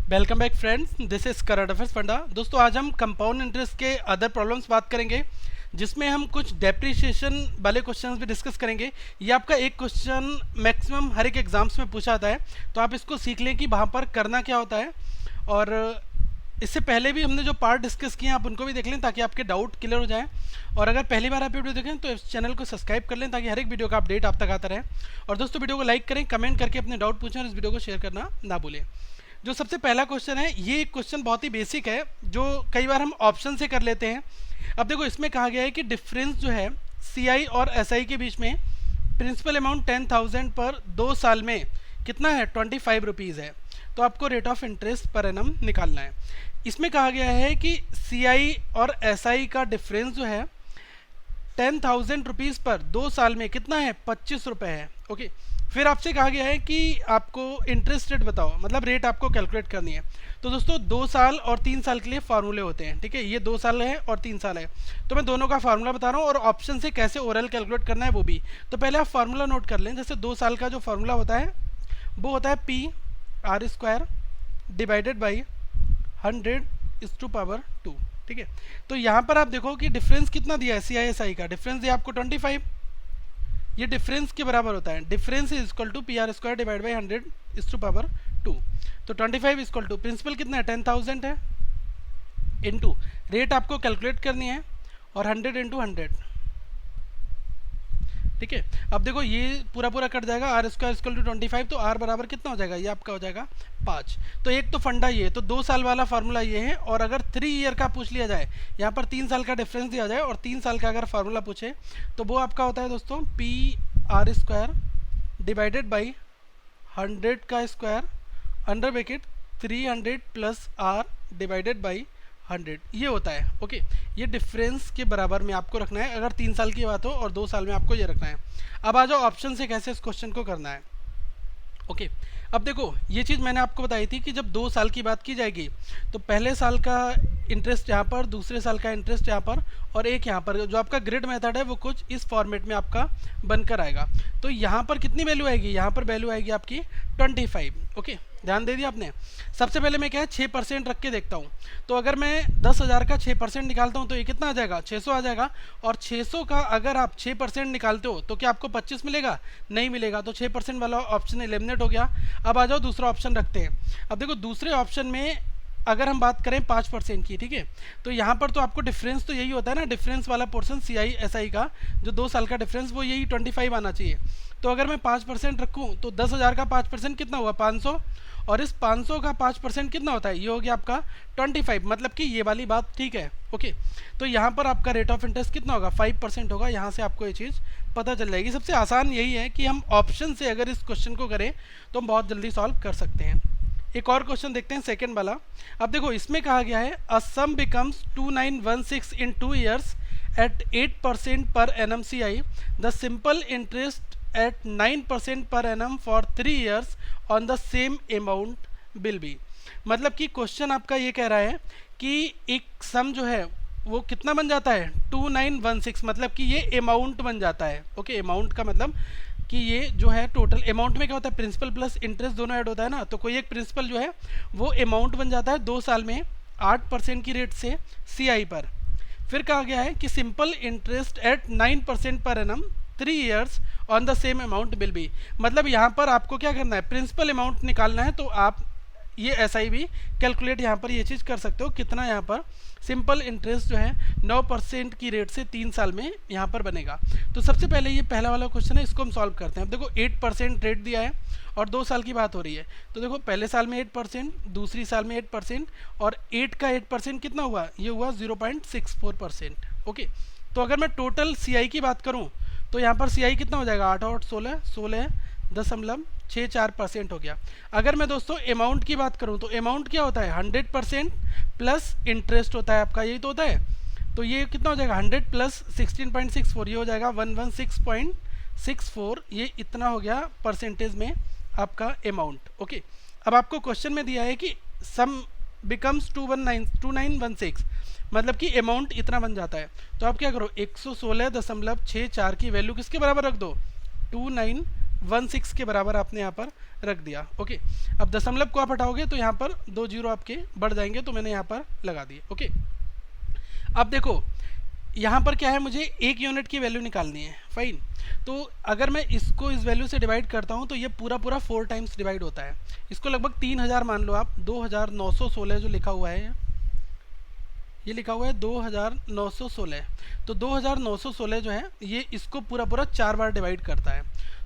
Welcome back friends, this is current affairs funda. दोस्तों आज हम कंपाउंड इंटरेस्ट के अदर प्रॉब्लम्स बात करेंगे, जिसमें हम कुछ डेप्रिसिएशन वाले क्वेश्चंस भी डिस्कस करेंगे। ये आपका एक क्वेश्चन मैक्सिमम हर एक एग्जाम्स में पूछा आता है, तो आप इसको सीख लें कि वहाँ पर करना क्या होता है। और इससे पहले भी हमने जो पार्ट डिस्कस किए हैं आप उनको भी देख लें ताकि आपके डाउट क्लियर हो जाएं। और अगर पहली बार आप वीडियो देखें तो इस चैनल को सब्सक्राइब कर लें ताकि हर एक वीडियो का अपडेट आप तक आता रहे। और दोस्तों वीडियो को लाइक करें, कमेंट करके अपने डाउट पूछें और इस वीडियो को शेयर करना ना भूलें। जो सबसे पहला क्वेश्चन है, ये क्वेश्चन बहुत ही बेसिक है जो कई बार हम ऑप्शन से कर लेते हैं। अब देखो इसमें कहा गया है कि डिफरेंस जो है सीआई और एसआई के बीच में प्रिंसिपल अमाउंट 10,000 पर 2 साल में कितना है, 25 रुपीज़ है। तो आपको rate of interest per annum निकालना है। इसमें कहा गया है कि सीआई और एसआई का डिफरेंस जो है 10,000 रुपीज़ पर 2 साल में कितना है, 25 रुपये है। ओके, फिर आपसे कहा गया है कि आपको इंटरेस्ट रेट बताओ, मतलब रेट आपको कैलकुलेट करनी है। तो दोस्तों 2 साल और 3 साल के लिए फार्मूले होते हैं, ठीक है। ये 2 साल है और 3 साल है, तो मैं दोनों का फार्मूला बता रहा हूँ और ऑप्शन से कैसे ओरल कैलकुलेट करना है वो भी। तो पहले आप फार्मूला नोट कर लें। जैसे 2 साल का जो फार्मूला होता है वो होता है PR² डिवाइडेड बाई 100/2, ठीक है। तो यहाँ पर आप देखो कि डिफरेंस कितना दिया है, CISI का डिफरेंस दिया आपको 25। ये डिफरेंस के बराबर होता है, difference is equal to PR² divide by 100/2। तो 25 इक्वल टू प्रिंसिपल कितना है, 10,000 है, इनटू रेट आपको कैलकुलेट करनी है और 100 × 100, ठीक है। अब देखो ये पूरा पूरा कट जाएगा, R² इक्वल टू 25, तो R बराबर कितना हो जाएगा, ये आपका हो जाएगा 5। तो एक तो फंडा ये, तो 2 साल वाला फार्मूला ये है। और अगर 3 ईयर का पूछ लिया जाए, यहाँ पर 3 साल का डिफरेंस दिया जाए और 3 साल का अगर फार्मूला पूछे तो वो आपका होता है दोस्तों PR² डिवाइडेड बाई 100 का square under bracket 300 plus R divided by 100, ये होता है। ओके, ये डिफरेंस के बराबर में आपको रखना है अगर 3 साल की बात हो, और 2 साल में आपको ये रखना है। अब आ जाओ ऑप्शन से कैसे इस क्वेश्चन को करना है। ओके, अब देखो ये चीज़ मैंने आपको बताई थी कि जब 2 साल की बात की जाएगी तो पहले साल का इंटरेस्ट यहाँ पर, दूसरे साल का इंटरेस्ट यहाँ पर, और एक यहाँ पर जो आपका ग्रिड मेथड है वो कुछ इस फॉर्मेट में आपका बनकर आएगा। तो यहाँ पर कितनी वैल्यू आएगी, यहाँ पर वैल्यू आएगी आपकी 25। ओके, ध्यान दे दिया आपने। सबसे पहले मैं क्या है 6% रख के देखता हूँ। तो अगर मैं 10,000 का 6% निकालता हूँ तो ये कितना आ जाएगा, 600 आ जाएगा। और 600 का अगर आप 6% निकालते हो तो क्या आपको 25 मिलेगा, नहीं मिलेगा। तो 6% वाला ऑप्शन एलिमिनेट हो गया। अब आ जाओ दूसरा ऑप्शन रखते हैं। अब देखो दूसरे ऑप्शन में अगर हम बात करें 5% की, ठीक है, तो यहाँ पर तो आपको डिफरेंस तो यही होता है ना, डिफरेंस वाला पोर्शन CISI का जो 2 साल का डिफरेंस वो यही 25 आना चाहिए। तो अगर मैं 5% रखूँ तो 10,000 का 5% कितना हुआ, 500, और इस 500 का 5% कितना होता है, ये हो गया आपका 25। मतलब कि ये वाली बात ठीक है। ओके, तो यहाँ पर आपका रेट ऑफ इंटरेस्ट कितना होगा, 5% होगा। यहाँ से आपको ये चीज़ पता चल जाएगी। सबसे आसान यही है कि हम ऑप्शन से अगर इस क्वेश्चन को करें तो हम बहुत जल्दी सॉल्व कर सकते हैं। एक और क्वेश्चन देखते हैं, सेकंड वाला। अब देखो इसमें कहा गया है a sum becomes 2916 in 2 years at 8% per annum CI, the simple interest at 9% per annum for 3 years on the same amount will be. मतलब कि क्वेश्चन आपका ये कह रहा है कि एक सम जो है वो कितना बन जाता है, 2916, मतलब कि ये अमाउंट बन जाता है। ओके, अमाउंट का मतलब कि ये जो है टोटल अमाउंट में क्या होता है, प्रिंसिपल प्लस इंटरेस्ट दोनों ऐड होता है ना। तो कोई एक प्रिंसिपल जो है वो अमाउंट बन जाता है 2 साल में 8% की रेट से CI पर। फिर कहा गया है कि simple interest at 9% per annum 3 years on the same amount will be. मतलब यहाँ पर आपको क्या करना है, प्रिंसिपल अमाउंट निकालना है। तो आप ये SI भी कैलकुलेट यहाँ पर ये चीज़ कर सकते हो, कितना यहाँ पर सिंपल इंटरेस्ट जो है 9% की रेट से 3 साल में यहाँ पर बनेगा। तो सबसे पहले ये पहला वाला क्वेश्चन है, इसको हम सॉल्व करते हैं। अब देखो 8% रेट दिया है और 2 साल की बात हो रही है। तो देखो पहले साल में 8%, दूसरी साल में 8%, और 8 का 8% कितना हुआ, ये हुआ 0.64%। ओके, तो अगर मैं टोटल CI की बात करूँ तो यहाँ पर CI कितना हो जाएगा, 8 और 16, 16.64% हो गया। अगर मैं दोस्तों अमाउंट की बात करूं तो अमाउंट क्या होता है, 100% प्लस इंटरेस्ट होता है आपका, यही तो होता है। तो ये कितना हो जाएगा, 100 प्लस 16.64, ये हो जाएगा 116.64। ये इतना हो गया परसेंटेज में आपका अमाउंट। ओके, अब आपको क्वेश्चन में दिया है कि सम बिकम्स 2916, मतलब कि अमाउंट इतना बन जाता है। तो आप क्या करो, 116.64 की वैल्यू किसके बराबर रख दो, 2916 के बराबर आपने यहाँ पर रख दिया। ओके, अब दशमलव को आप हटाओगे तो यहाँ पर 2 जीरो आपके बढ़ जाएंगे, तो मैंने यहाँ पर लगा दिए। ओके, अब देखो यहाँ पर क्या है, मुझे 1 यूनिट की वैल्यू निकालनी है। फाइन, तो अगर मैं इसको इस वैल्यू से डिवाइड करता हूँ तो ये पूरा 4 टाइम्स डिवाइड होता है। इसको लगभग 3000 मान लो आप, 2916 जो लिखा हुआ है, ये लिखा हुआ है 2916, तो 2916 जो है ये इसको पूरा 4 बार डिवाइड करता है।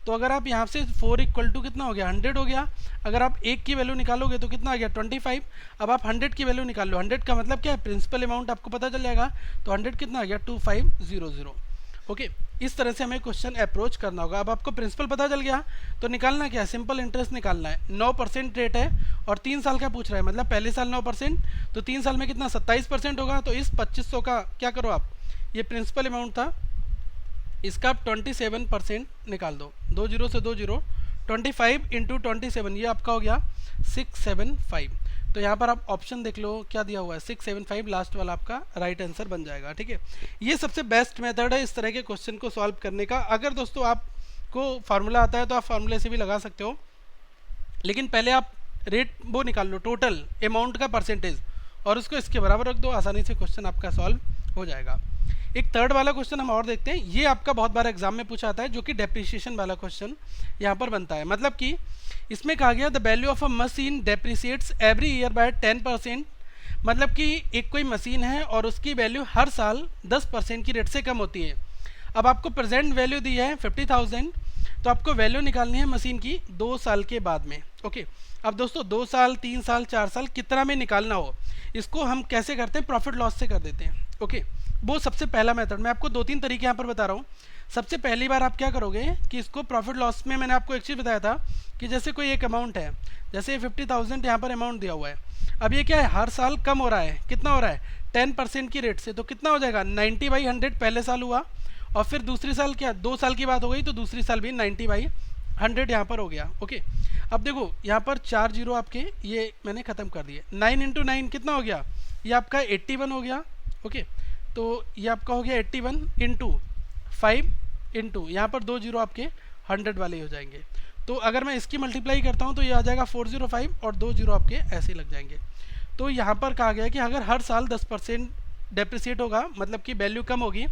तो अगर आप यहाँ से 4 इक्वल टू कितना हो गया, 100 हो गया। अगर आप 1 की वैल्यू निकालोगे तो कितना आ गया, 25। अब आप 100 की वैल्यू निकाल लो, 100 का मतलब क्या है, प्रिंसिपल अमाउंट आपको पता चल जाएगा। तो 100 कितना आ गया, 2500। ओके, इस तरह से हमें क्वेश्चन अप्रोच करना होगा। अब आपको प्रिंसिपल पता चल गया तो निकालना क्या है, सिंपल इंटरेस्ट निकालना है। 9% रेट है और 3 साल का पूछ रहा है, मतलब पहले साल 9%, तो 3 साल में कितना 27% होगा। तो इस 2500 का क्या करो आप, ये प्रिंसिपल अमाउंट था, इसका आप 27% निकाल दो। 2 जीरो से 2 जीरो, 25 इंटू 27, ये आपका हो गया 675। तो यहाँ पर आप ऑप्शन देख लो क्या दिया हुआ है, 675 लास्ट वाला आपका राइट आंसर बन जाएगा। ठीक है, ये सबसे बेस्ट मेथड है इस तरह के क्वेश्चन को सॉल्व करने का। अगर दोस्तों आपको फार्मूला आता है तो आप फार्मूले से भी लगा सकते हो, लेकिन पहले आप रेट वो निकाल लो, टोटल अमाउंट का परसेंटेज, और उसको इसके बराबर रख दो, आसानी से क्वेश्चन आपका सॉल्व हो जाएगा। एक थर्ड वाला क्वेश्चन हम और देखते हैं, ये आपका बहुत बार एग्जाम में पूछा आता है, जो कि डेप्रिसिएशन वाला क्वेश्चन यहाँ पर बनता है। मतलब कि इसमें कहा गया the value of a machine depreciates every year by 10%। मतलब कि एक कोई मशीन है और उसकी वैल्यू हर साल 10% की रेट से कम होती है। अब आपको प्रेजेंट वैल्यू दी है 50,000, तो आपको वैल्यू निकालनी है मशीन की 2 साल के बाद में। ओके, अब दोस्तों 2 साल, 3 साल, 4 साल, कितना में निकालना हो, इसको हम कैसे करते हैं, प्रॉफिट लॉस से कर देते हैं। ओके, वो सबसे पहला मेथड, मैं आपको 2-3 तरीके यहाँ पर बता रहा हूँ। सबसे पहली बार आप क्या करोगे कि इसको प्रॉफिट लॉस में, मैंने आपको एक चीज़ बताया था कि जैसे कोई एक अमाउंट है, जैसे 50,000 यहाँ पर अमाउंट दिया हुआ है, अब ये क्या है, हर साल कम हो रहा है। कितना हो रहा है, 10% की रेट से, तो कितना हो जाएगा, 90/100 पहले साल हुआ, और फिर दूसरी साल क्या, 2 साल की बात हो गई, तो दूसरी साल भी 90/100 यहाँ पर हो गया। ओके, अब देखो यहाँ पर 4 जीरो आपके ये मैंने ख़त्म कर दिए। 9 इंटू 9 कितना हो गया, ये आपका 81 हो गया। ओके, तो ये आपका हो गया 81 इंटू 5 इंटू यहाँ पर 2 जीरो आपके 100 वाले हो जाएंगे। तो अगर मैं इसकी मल्टीप्लाई करता हूँ तो ये आ जाएगा 405, और 2 जीरो आपके ऐसे लग जाएंगे। तो यहाँ पर कहा गया है कि अगर हर साल 10% डेप्रिसिएट होगा, मतलब कि वैल्यू कम होगी,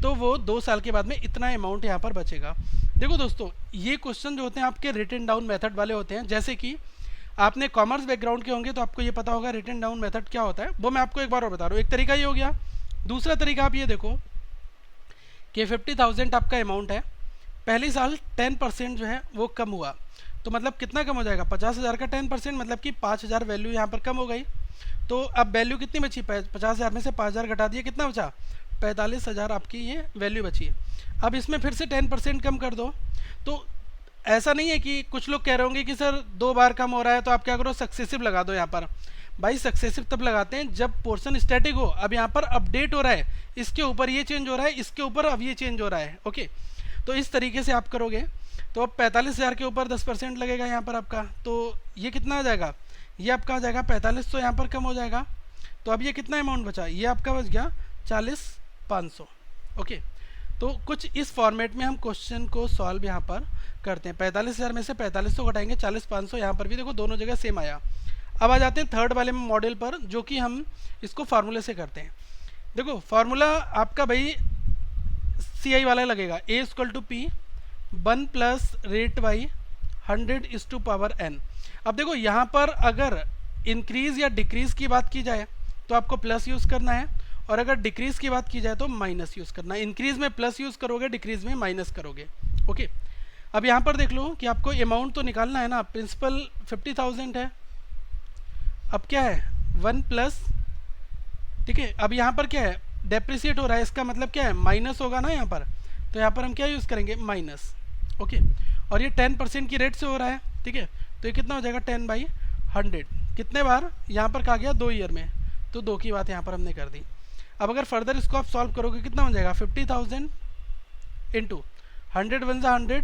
तो वो 2 साल के बाद में इतना अमाउंट यहाँ पर बचेगा। देखो दोस्तों, ये क्वेश्चन जो होते हैं आपके रिटन डाउन मेथड वाले होते हैं। जैसे कि आपने कॉमर्स बैकग्राउंड के होंगे तो आपको ये पता होगा रिटन डाउन मेथड क्या होता है, वो मैं आपको एक बार और बता रहा हूँ। एक तरीका ये हो गया। दूसरा तरीका आप ये देखो कि 50,000 आपका अमाउंट है, पहली साल 10% जो है वो कम हुआ, तो मतलब कितना कम हो जाएगा, 50,000 का 10%, मतलब कि 5,000 वैल्यू यहाँ पर कम हो गई। तो अब वैल्यू कितनी बची, 50,000 में से 5,000 घटा दिए, कितना बचा, 45,000 आपकी ये वैल्यू बची। अब इसमें फिर से 10% कम कर दो। तो ऐसा नहीं है कि कुछ लोग कह रहे होंगे कि सर 2 बार कम हो रहा है तो आप क्या करो, सक्सेसिव लगा दो। यहाँ पर भाई सक्सेसिव तब लगाते हैं जब पोर्शन स्टैटिक हो। अब यहाँ पर अपडेट हो रहा है, इसके ऊपर ये चेंज हो रहा है, इसके ऊपर अब ये चेंज हो रहा है। ओके, तो इस तरीके से आप करोगे तो अब 45,000 के ऊपर 10% लगेगा यहाँ पर आपका, तो ये कितना आ जाएगा, ये आपका आ जाएगा 4500, यहाँ पर कम हो जाएगा। तो अब ये कितना अमाउंट बचा, ये आपका बच गया 40,500। ओके, तो कुछ इस फॉर्मेट में हम क्वेश्चन को सॉल्व यहाँ पर करते हैं। 45,000 में से 4500 घटाएंगे, 40,500, यहाँ पर भी देखो दोनों जगह सेम आया। अब आ जाते हैं थर्ड वाले मॉडल पर, जो कि हम इसको फार्मूले से करते हैं। देखो फार्मूला आपका भाई CI वाला लगेगा, A = P 1 plus rate by 100/n। अब देखो यहाँ पर अगर इंक्रीज या डिक्रीज की बात की जाए तो आपको प्लस यूज़ करना है, और अगर डिक्रीज की बात की जाए तो माइनस यूज़ करना है। इंक्रीज में प्लस यूज़ करोगे, डिक्रीज में माइनस करोगे। ओके, अब यहाँ पर देख लो कि आपको अमाउंट तो निकालना है ना, प्रिंसिपल 50,000 है, अब क्या है 1 प्लस, ठीक है। अब यहाँ पर क्या है, डेप्रिसिएट हो रहा है, इसका मतलब क्या है, माइनस होगा ना यहाँ पर, तो यहाँ पर हम क्या यूज़ करेंगे, माइनस। ओके, और ये 10% की रेट से हो रहा है, ठीक है, तो ये कितना हो जाएगा 10/100। कितने बार, यहाँ पर कहा गया 2 ईयर में, तो 2 की बात यहाँ पर हमने कर दी। अब अगर फर्दर इसको आप सॉल्व करोगे कितना हो जाएगा, 50,000 इंटू 100 वन जा 100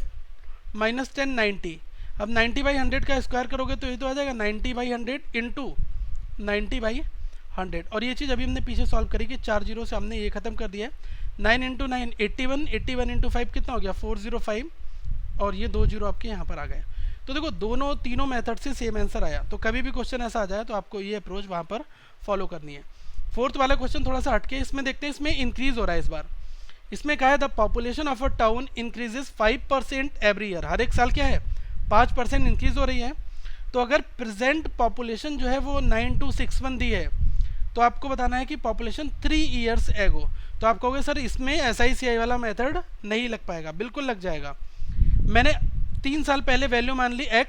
माइनस 10 90। अब 90/100 का स्क्वायर करोगे तो ये तो आ जाएगा 90/100 इंटू 90/100। और ये चीज़ अभी हमने पीछे सॉल्व करी कि 4 जीरो से हमने ये खत्म कर दिया। 9 इंटू 9 81, 81 इंटू 5 कितना हो गया 405, और ये 2 जीरो आपके यहाँ पर आ गए। तो देखो दोनों तीनों मेथड से सेम आंसर आया। तो कभी भी क्वेश्चन ऐसा आ जाए तो आपको ये अप्रोच वहाँ पर फॉलो करनी है। फोर्थ वाला क्वेश्चन थोड़ा सा हटके, इसमें देखते हैं, इसमें इंक्रीज हो रहा है इस बार। इसमें कहा है the population of a town increases 5% every year, हर एक साल क्या है 5% इंक्रीज हो रही है। तो अगर प्रेजेंट पॉपुलेशन जो है वो 9261 दी है, तो आपको बताना है कि पॉपुलेशन 3 ईयर्स एगो। तो आप कहोगे सर इसमें SICI वाला मेथड नहीं लग पाएगा, बिल्कुल लग जाएगा। मैंने 3 साल पहले वैल्यू मान ली x,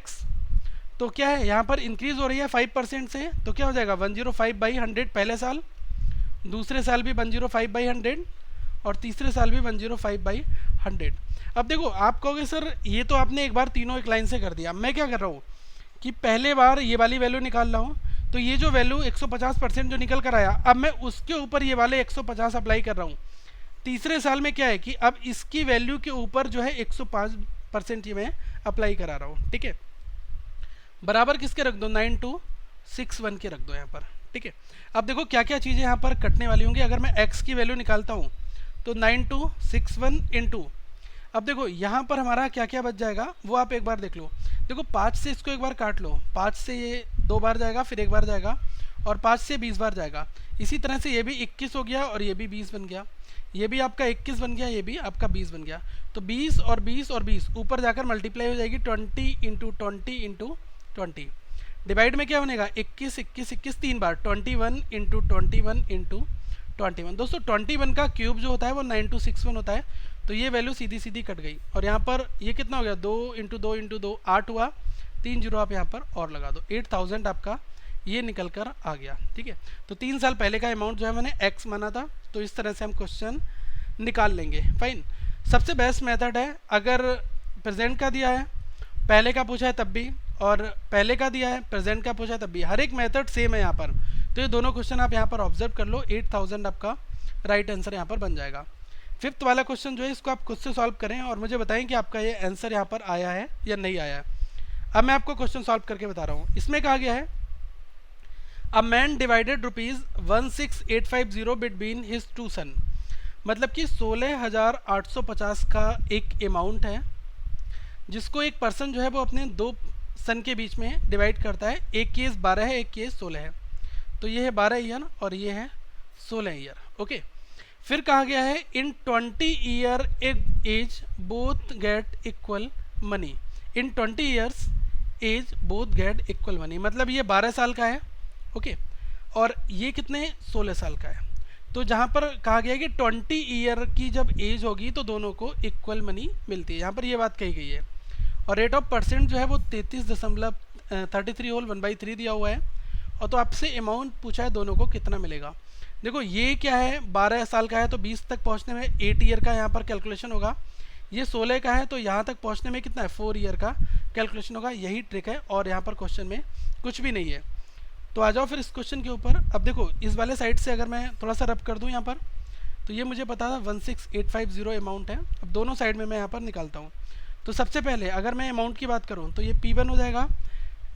तो क्या है यहाँ पर इंक्रीज हो रही है 5% से, तो क्या हो जाएगा 105/100 पहले साल, दूसरे साल भी 105/100 और तीसरे साल भी 105/100। अब देखो आप कहोगे सर ये तो आपने एक बार तीनों एक लाइन से कर दिया, मैं क्या कर रहा हूँ कि पहले बार ये वाली वैल्यू निकाल रहा हूँ, तो ये जो वैल्यू 150% जो निकल कर आया, अब मैं उसके ऊपर ये वाले 150 अप्लाई कर रहा हूँ। तीसरे साल में क्या है कि अब इसकी वैल्यू के ऊपर जो है 105% ये मैं अप्लाई करा रहा हूँ, ठीक है। बराबर किसके रख दो, 9261 के रख दो यहाँ पर, ठीक है। अब देखो क्या क्या चीज़ें यहाँ पर कटने वाली होंगी। अगर मैं x की वैल्यू निकालता हूँ तो 9261 इंटू, अब देखो यहाँ पर हमारा क्या क्या बच जाएगा वो आप एक बार देख लो। देखो 5 से इसको एक बार काट लो, 5 से ये 2 बार जाएगा, फिर 1 बार जाएगा, और 5 से 20 बार जाएगा। इसी तरह से ये भी 21 हो गया और ये भी 20 बन गया, ये भी आपका 21 बन गया, ये भी आपका 20 बन गया। तो 20 और 20 और 20 ऊपर जाकर मल्टीप्लाई हो जाएगी 20 इंटू 20 इंटू 20। डिवाइड में क्या बनेगा 21 21 21 3 बार, 21 इंटू 21 इंटू 21। दोस्तों 21 का क्यूब जो होता है वो 9261 होता है, तो ये वैल्यू सीधी सीधी कट गई। और यहाँ पर ये कितना हो गया 2 इंटू 2 इंटू 2 8 हुआ, 3 जीरो आप यहाँ पर और लगा दो, 8000 आपका ये निकल कर आ गया, ठीक है। तो 3 साल पहले का अमाउंट जो है मैंने x माना था, तो इस तरह से हम क्वेश्चन निकाल लेंगे। फाइन, सबसे बेस्ट मेथड है अगर प्रेजेंट का दिया है पहले का पूछा है तब भी, और पहले का दिया है प्रेजेंट का पूछा है तब भी, हर एक मेथड सेम है यहाँ पर। तो ये दोनों क्वेश्चन आप यहाँ पर ऑब्जर्व कर लो, 8000 आपका राइट आंसर यहाँ पर बन जाएगा। फिफ्थ वाला क्वेश्चन जो है इसको आप खुद से सॉल्व करें और मुझे बताएं कि आपका ये आंसर यहाँ पर आया है या नहीं आया है। अब मैं आपको क्वेश्चन सॉल्व करके बता रहा हूँ। इसमें कहा गया है a man divided ₹16850 between his 2 सन, मतलब कि 16,850 का एक अमाउंट है जिसको एक पर्सन जो है वो अपने 2 सन के बीच में डिवाइड करता है। एक केस 12 है, एक केस 16 है, तो ये है 12 ईयर और ये है 16 ईयर। ओके, फिर कहा गया है in 20 year as both get equal money, in 20 years as both get equal money, मतलब ये 12 साल का है, ओके, और ये कितने 16 साल का है। तो जहाँ पर कहा गया है कि 20 ईयर की जब एज होगी तो दोनों को इक्वल मनी मिलती है, यहाँ पर ये बात कही गई है। और रेट ऑफ परसेंट जो है वो 33.33 होल 1/3 दिया हुआ है। और तो आपसे अमाउंट पूछा है दोनों को कितना मिलेगा। देखो ये क्या है 12 साल का है तो 20 तक पहुंचने में 8 ईयर का यहाँ पर कैलकुलेशन होगा। ये 16 का है तो यहाँ तक पहुंचने में कितना है 4 ईयर का कैलकुलेशन होगा। यही ट्रिक है और यहाँ पर क्वेश्चन में कुछ भी नहीं है। तो आ जाओ फिर इस क्वेश्चन के ऊपर। अब देखो इस वाले साइड से अगर मैं थोड़ा सा रब कर दूँ यहाँ पर, तो ये मुझे पता था 16850 अमाउंट है। अब दोनों साइड में मैं यहाँ पर निकालता हूँ। तो सबसे पहले अगर मैं अमाउंट की बात करूँ तो ये P1 हो जाएगा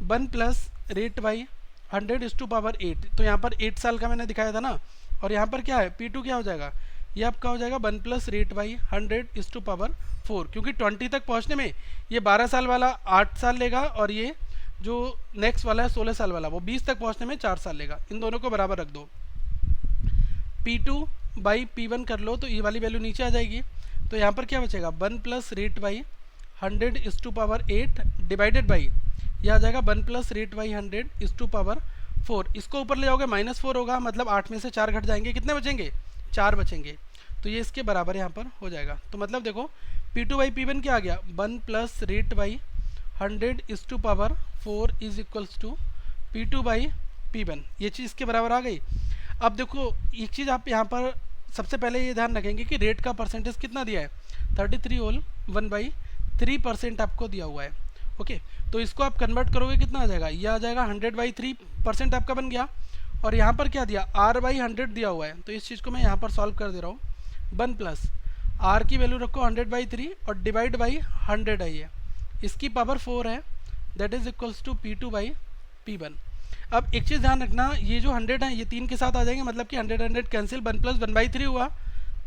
1 प्लस रेट बाई 100⁸8। तो यहाँ पर 8 साल का मैंने दिखाया था ना। और यहाँ पर क्या है P2 क्या हो जाएगा, ये आपका हो जाएगा 1 प्लस रेट बाई 100⁴, क्योंकि 20 तक पहुँचने में ये 12 साल वाला 8 साल लेगा और ये जो नेक्स्ट वाला है 16 साल वाला वो 20 तक पहुँचने में 4 साल लेगा। इन दोनों को बराबर रख दो, P2 बाई P1 कर लो तो ये वाली वैल्यू नीचे आ जाएगी। तो यहाँ पर क्या बचेगा 1 plus rate by 100⁸ divided by यह आ जाएगा 1 प्लस रेट बाई 100⁴। इसको ऊपर ले जाओगे -4 होगा, मतलब 8 में से 4 घट जाएंगे, कितने बचेंगे 4 बचेंगे। तो ये इसके बराबर यहाँ पर हो जाएगा। तो मतलब देखो P2 बाई P1 क्या आ गया 1 plus rate by 100⁴ is equals to P2 by P1। ये चीज़ इसके बराबर आ गई। अब देखो एक चीज़ आप यहाँ पर सबसे पहले ये ध्यान रखेंगे कि रेट का परसेंटेज कितना दिया है 33 होल 1/3% आपको दिया हुआ है। ओके, तो इसको आप कन्वर्ट करोगे कितना आ जाएगा, ये आ जाएगा 100/3% आपका बन गया। और यहाँ पर क्या दिया R/100 दिया हुआ है। तो इस चीज़ को मैं यहाँ पर सॉल्व कर दे रहा हूँ। 1 प्लस R की वैल्यू रखो 100/3 और डिवाइड बाई 100 आई है, इसकी पावर 4 है, that is equals to P2 by P1। अब एक चीज़ ध्यान रखना, ये जो 100 है ये 3 के साथ आ जाएंगे, मतलब कि 100 कैंसिल, 1 प्लस 1/3 हुआ,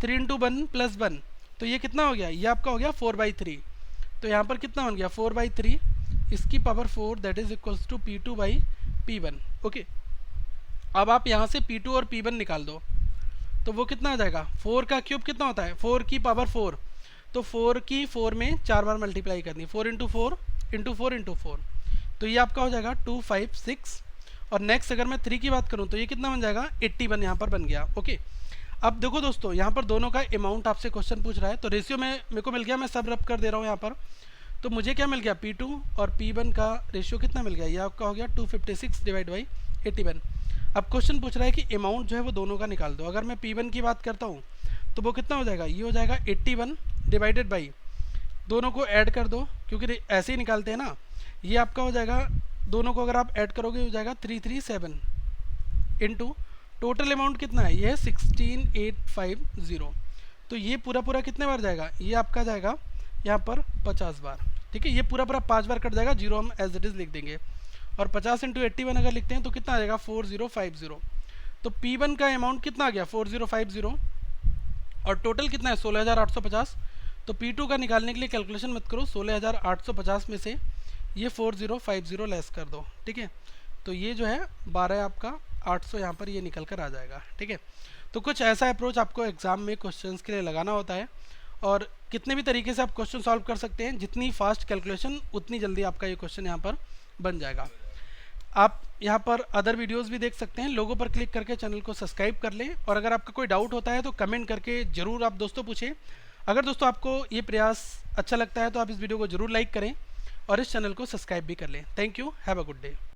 3 इंटू 1 प्लस 1, तो ये कितना हो गया, ये आपका हो गया 4/3। तो यहाँ पर कितना बन गया 4/3 इसकी power 4 that is equals to P2 by P1। Okay, अब आप यहाँ से P2 और P1 निकाल दो तो वो कितना आ जाएगा, 4 का क्यूब कितना होता है, 4 की पावर 4, तो 4 की 4 में 4 बार मल्टीप्लाई करनी, 4 इंटू 4 इंटू 4 इंटू 4, तो ये आपका हो जाएगा 256। और नेक्स्ट अगर मैं 3 की बात करूँ तो ये कितना बन जाएगा, 81 यहाँ पर बन गया। ओके, अब देखो दोस्तों यहाँ पर दोनों का अमाउंट आपसे क्वेश्चन पूछ रहा है, तो रेशियो में मेरे को मिल गया, मैं सब रब कर दे रहा हूँ यहाँ पर। तो मुझे क्या मिल गया, P2 और P1 का रेशियो कितना मिल गया, ये आपका हो गया 256 डिवाइड बाई 81। अब क्वेश्चन पूछ रहा है कि अमाउंट जो है वो दोनों का निकाल दो। अगर मैं P1 की बात करता हूँ तो वो कितना हो जाएगा, ये हो जाएगा 81 डिवाइडेड बाई, दोनों को ऐड कर दो क्योंकि ऐसे ही निकालते हैं ना, ये आपका हो जाएगा, दोनों को अगर आप ऐड करोगे हो जाएगा 337 इंटू टोटल अमाउंट कितना है, ये है 16850। तो ये पूरा पूरा कितने बार जाएगा, ये आपका जाएगा यहाँ पर 50 बार। ठीक है, ये पूरा पूरा 5 बार कट जाएगा, जीरो हम एज इट इज़ लिख देंगे। और 50 इंटू 81 अगर लिखते हैं तो कितना आ जाएगा, 4050। तो P1 का अमाउंट कितना आ गया, 4050, और टोटल कितना है 16850। तो P2 का निकालने के लिए कैलकुलेशन मत करो, 16850 में से ये 4050 लेस कर दो। ठीक है, तो ये जो है 12 आपका 800 यहाँ पर ये निकल कर आ जाएगा। ठीक है, तो कुछ ऐसा अप्रोच आपको एग्जाम में क्वेश्चंस के लिए लगाना होता है, और कितने भी तरीके से आप क्वेश्चन सॉल्व कर सकते हैं, जितनी फास्ट कैलकुलेशन उतनी जल्दी आपका ये क्वेश्चन यहाँ पर बन जाएगा। आप यहाँ पर अदर वीडियोस भी देख सकते हैं, लोगों पर क्लिक करके चैनल को सब्सक्राइब कर लें, और अगर आपका कोई डाउट होता है तो कमेंट करके ज़रूर आप दोस्तों पूछें। अगर दोस्तों आपको ये प्रयास अच्छा लगता है तो आप इस वीडियो को ज़रूर लाइक करें और इस चैनल को सब्सक्राइब भी कर लें। Thank you, have a good day.